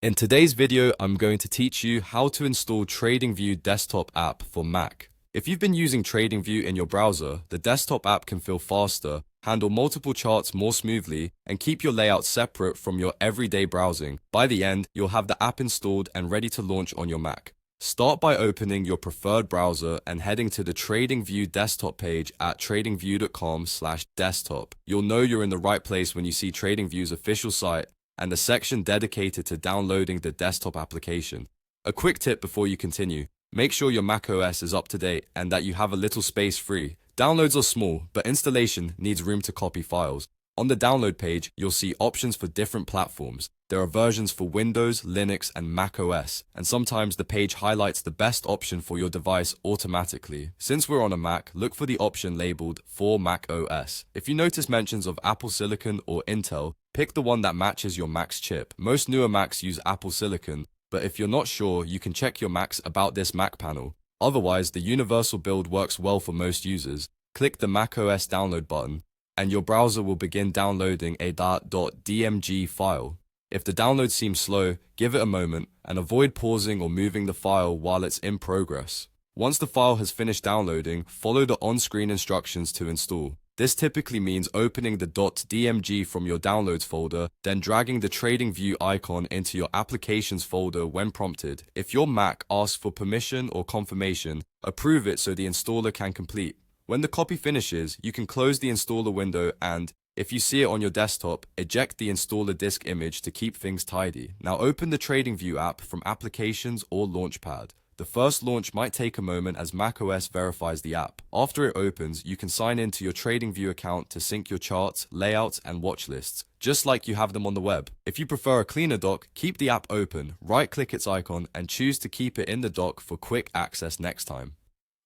In today's video, I'm going to teach you how to install TradingView desktop app for Mac. If you've been using TradingView in your browser, the desktop app can feel faster, handle multiple charts more smoothly, and keep your layout separate from your everyday browsing. By the end, you'll have the app installed and ready to launch on your Mac. Start by opening your preferred browser and heading to the TradingView desktop page at tradingview.com/desktop. You'll know you're in the right place when you see TradingView's official site and the section dedicated to downloading the desktop application. A quick tip before you continue: make sure your macOS is up to date and that you have a little space free. Downloads are small, but installation needs room to copy files. On the download page, you'll see options for different platforms. There are versions for Windows, Linux, and macOS, and sometimes the page highlights the best option for your device automatically. Since we're on a Mac, look for the option labeled for macOS. If you notice mentions of Apple Silicon or Intel, pick the one that matches your Mac's chip. Most newer Macs use Apple Silicon, but if you're not sure, you can check your Mac's About This Mac panel. Otherwise, the universal build works well for most users. Click the macOS download button, and your browser will begin downloading a .dmg file. If the download seems slow, give it a moment and avoid pausing or moving the file while it's in progress. Once the file has finished downloading, follow the on-screen instructions to install. This typically means opening the .dmg from your Downloads folder, then dragging the TradingView icon into your Applications folder when prompted. If your Mac asks for permission or confirmation, approve it so the installer can complete. When the copy finishes, you can close the installer window and, if you see it on your desktop, eject the installer disk image to keep things tidy. Now open the TradingView app from Applications or Launchpad. The first launch might take a moment as macOS verifies the app. After it opens, you can sign into your TradingView account to sync your charts, layouts, and watch lists, just like you have them on the web. If you prefer a cleaner dock, keep the app open, right-click its icon, and choose to keep it in the dock for quick access next time.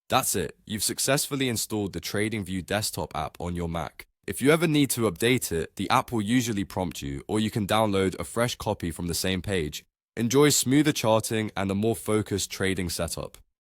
That's it. You've successfully installed the TradingView desktop app on your Mac. If you ever need to update it, the app will usually prompt you, or you can download a fresh copy from the same page. Enjoy smoother charting and a more focused trading setup.